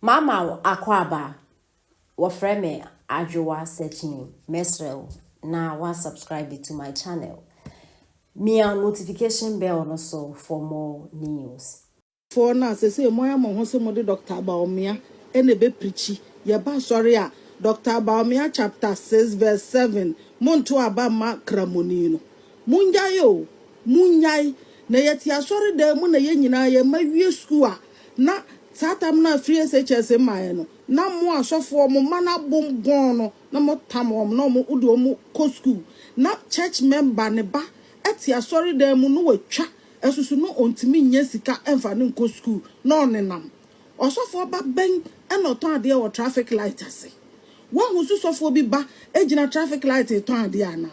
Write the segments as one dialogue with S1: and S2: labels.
S1: Mama akwaba wafrɛ me adwowa searching mesrel na wa subscribe to my channel. Mia notification bell no so for more news.
S2: For now, say moya mo ho se mo de Dr. Baomia ene be preachi. Ye ba sorry a Dr. Baomia chapter 6 verse 7. Monto aba ma kramoni no. Munyai o, munyai na yeti asori de mu na ye nyina ye ma wie school a na satam na free SHS mae no. Na mo asofo mo mana bom gon no na mo tam om na mo udo mo ko school. Na church member ne ba eti asori de mu no watwa esusu no ontimi nya sika emfa ne nko school no nenam osofo ba ben e no ton ade wo traffic light ase won husu sofo bi ba ejina traffic light ton ade ana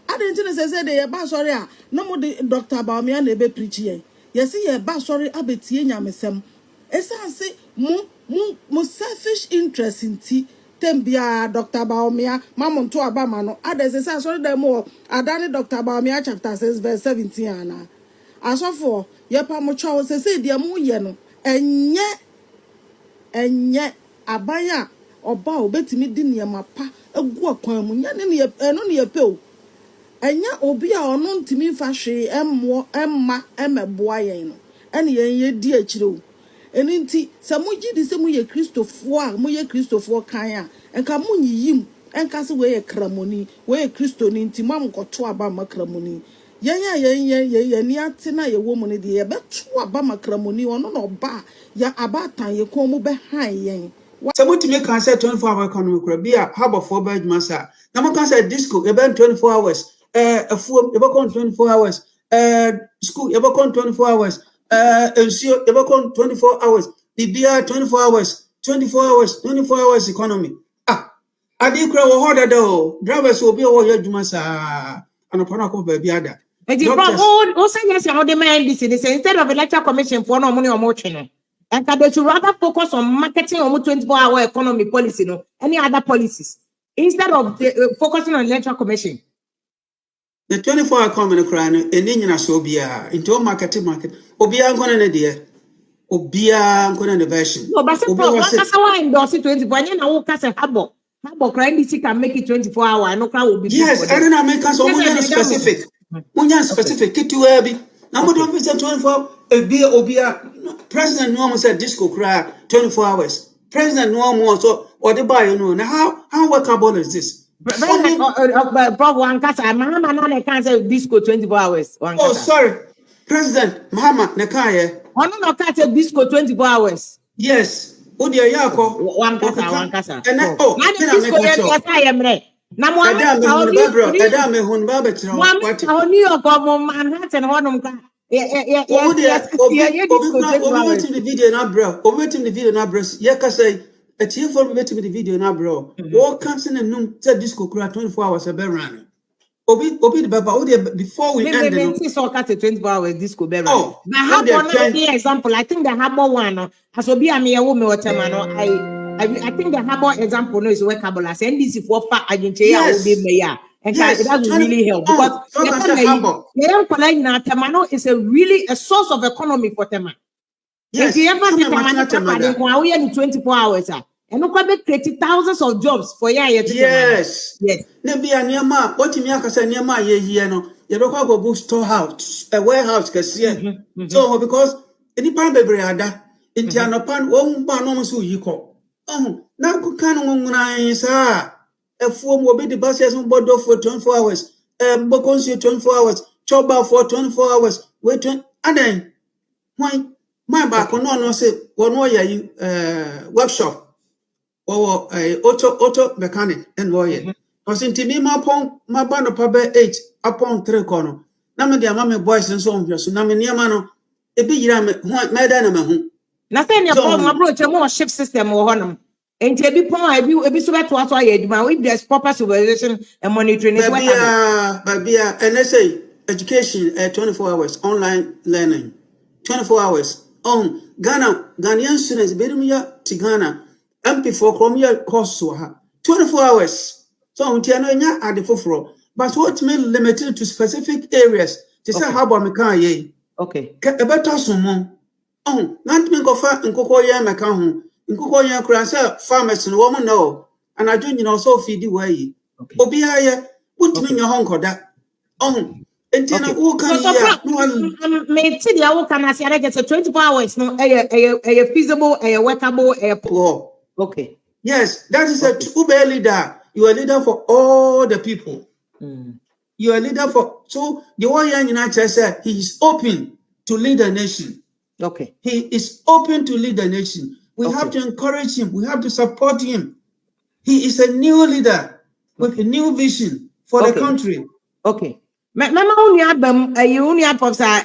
S2: ade ntine se de ye ba sorry a no mo de Dr. Baomia na ebe preach ye yesi ye ba sorry abetie nyamesem esanse mo selfish interest inti tembia Dr. Baomia mamonto abama no ade se sorry dem mo adane Dr. Baomia chapter 6 verse 17 ana asofo yepa mo chawo se de mo ye no enye abanya oba obetimi di niema pa egu akwan mu nya ne eno ne yepe o enya obi a ono ntimi fa hwe emma emeboa yen no ene yen ye di akire o eni nti se mo gidi se mo ye kristofo a mo ye kristofo kan a enka mo nyiyim enka se we ye kramoni we ye kristo ni nti mam koto aba makramoni yen ni atina ye wo mu ne de ye beto aba makramoni ono no ba ya abatan ye ko mu be han yen
S3: Somebody can say 24-hour economy could be a harbor for bed massa. Now can say disco about 24 hours, a fool ever 24 hours, school ever 24 hours, ensure ever 24 hours, the beer 24 hours, 24 hours economy. I did cry harder though. Drivers will be all your massa and a panako baby other.
S4: Also, yes, how the man this is instead of electoral commission for no money or more training. And they should rather focus on marketing or 24-hour economy policy, no any other policies instead of focusing on electoral commission.
S3: The 24-hour economy crying and in so be into market. Obia going to dear. Obia going to version.
S4: No, but that's how I endorse it 24. And I will cast a harbor. Crime can make it 24 hours. No crowd will be.
S3: Yes, I don't know. Make us specific. Specific. Get to Abby. Number don't visit 24. Obia. President normal said disco cry 24 hours. President normal so or the buy you know. Now how workable is this?
S4: One cast. Mahama can't say disco 24 hours.
S3: Oh, sorry. President Mahama Nekaye.
S4: One no can't say disco 24 hours.
S3: Yes. Odia yako.
S4: One casa.
S3: And oh,
S4: disco yes I am right. Now
S3: Adame hun babetro.
S4: What how New York or Manhattan honum can.
S3: Obi the video na bro. Obi the video na bro. Ye ka say a team for me the video na bro. All cancel and num say disco cry 24 hours a be running. Obi the baba before we end
S4: the so cut 24 hours disco be running.
S3: Oh,
S4: the harbor example. I think the harbor one has obi am here woman I think the harbor example no is workable as NDC for far agency will be mayor. And it doesn't really help because Temano is a really a source of economy for Tema. Yes, in 24 hours. And no create thousands of jobs for
S3: yes. Maybe a near ma, what you say near my year, no, you don't go storehouse, a warehouse, so because any pan baby ada, in Tiana pan, one pan almost who you call. Oh, now could can sir. A form will be the buses on board for 24 hours, Bocons 24 hours, Choba for 24 hours, wait, and then why my back on no say one way workshop. Or a auto mechanic and lawyer. Was in Timmy upon my band of pub 8 upon 3 corner. Name the mammy boys and so on, so Nami Niamano, a big ram, Madame.
S4: Nothing upon approach a more shift system or honor. And to be point, I be so bad to us. If there's proper supervision and monitoring, is
S3: what and let's say education at 24 hours, online learning, 24 hours. Ghanaian students, Bedumia to Ghana. MP4 Chromia course 24 hours. So Tiano at the fofro. But what may limited to specific areas? Just how about Mekaye?
S4: Okay.
S3: A better summon. Oh, not me go far and cocoa yam account. Nkuko yen kura say farmers no woman no. And I don't also feed the way.
S4: Okay.
S3: Obi aye, put me in your home koda. Entina who can
S4: ya me ti dia wo kana say I say 24 hours no feasible, workable, okay.
S3: Yes, that is a true leader. You are a leader for all the people. You are a leader for so the one young United said he is open to lead the nation.
S4: Okay.
S3: He is open to lead the nation. We have to encourage him. We have to support him. He is a new leader with a new vision for the country.
S4: Okay. Mama uni abam uni apofsa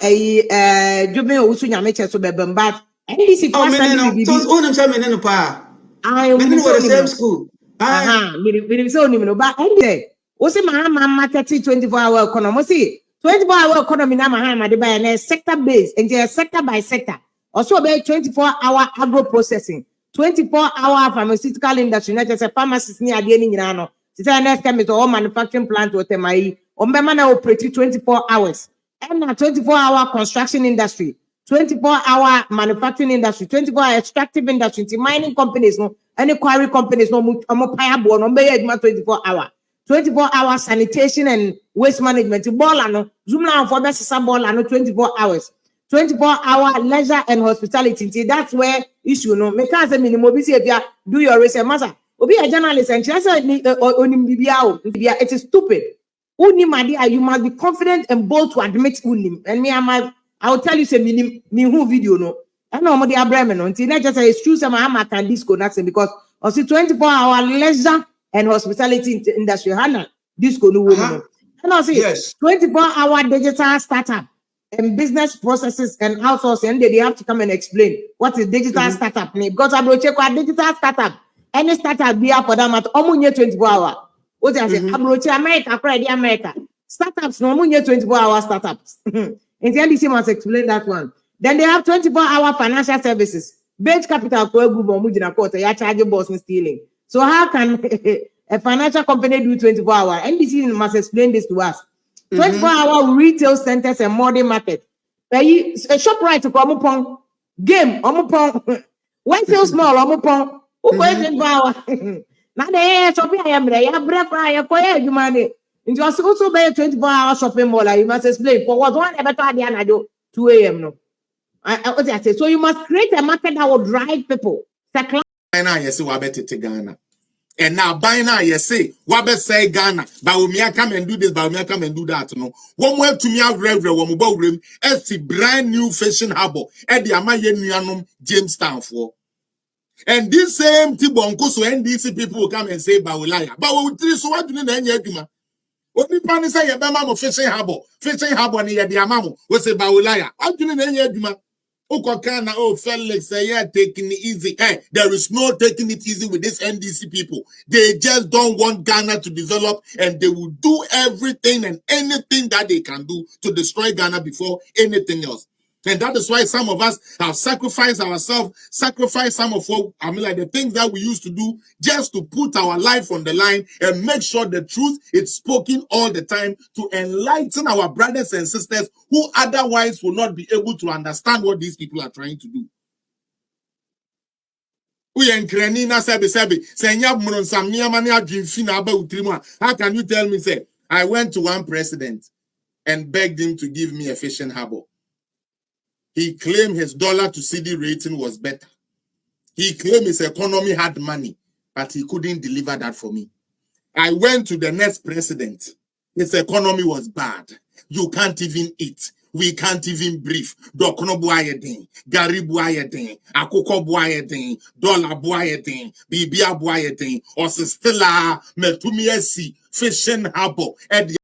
S4: jube osu nyame che so bebem but NDC for
S3: Send so onim say menenu pa. I menenu were the same school.
S4: Me so onim no but NDC osi mahama market 24-hour economy see 24-hour economy na mahama de by na sector based and sector by sector also be 24-hour agro processing 24-hour pharmaceutical industry na just pharmacists ni ade ni nyina no say next chemist or manufacturing plant or temai Ombemana operate 24 hours. And 24-hour construction industry, 24-hour manufacturing industry, 24-hour extractive industry, mining companies, no, any quarry companies, no, 24-hour. 24-hour sanitation and waste management. No, zoom now for best no 24 hours. 24-hour leisure and hospitality. That's where issue no. Make us a minimum if you do your research. Master, be a journalist and it is stupid. You must be confident and bold to admit unim. And me, I will tell you, say, me who video no. I know what they are blaming on. Not just a true some can disco nothing because also 24-hour leisure and hospitality industry. Hana disco no woman. And I say 24-hour digital startup and business processes and outsourcing. And they have to come and explain what is digital startup. Because I will check what digital startup. Any startup be up for that matter. Only 24-hour. What I say, America. Startups no 24-hour startups. And the NDC must explain that one. Then they have 24-hour financial services. Bench capital ya charge boss stealing. So how can a financial company do 24-hour? NDC must explain this to us. 24-hour retail centers and modern market. A shop right to come game when sell small who 24-hour. Now they shopping I am there. You break cry for you money. It was also be 24-hour shopping mall. You must explain for what one ever told I do 2 a.m. no. What I say. So you must create a market that will drive people.
S5: Now you see what better Ghana. And now by now you say what better say Ghana. Baumia come and do this, Baumia come and do that. No. One way to me have reverend one mobile room as the brand new fishing harbor at the Amayen Jamestown for. And this same Tibonko, so NDC people will come and say, Bawulaya. But we will so what do you know? Only pan say, Yabama fishing harbor near the Amamu, was a Bawulaya. What do you know? Okokana, Felix, yeah, taking it easy. Hey, there is no taking it easy with these NDC people. They just don't want Ghana to develop, and they will do everything and anything that they can do to destroy Ghana before anything else. And that is why some of us have sacrificed ourselves, sacrificed some of what, like the things that we used to do just to put our life on the line and make sure the truth is spoken all the time to enlighten our brothers and sisters who otherwise will not be able to understand what these people are trying to do. How can you tell me, say, I went to one president and begged him to give me a fishing harbor? He claimed his dollar to CD rating was better. He claimed his economy had money, but he couldn't deliver that for me. I went to the next president. His economy was bad. You can't even eat. We can't even breathe. Dokono buayedin, Gari buayedin, Akoko buayedin, Dollar buayedin, Bibia buayedin, Osistila, Metumiesi, Fishing Harbor,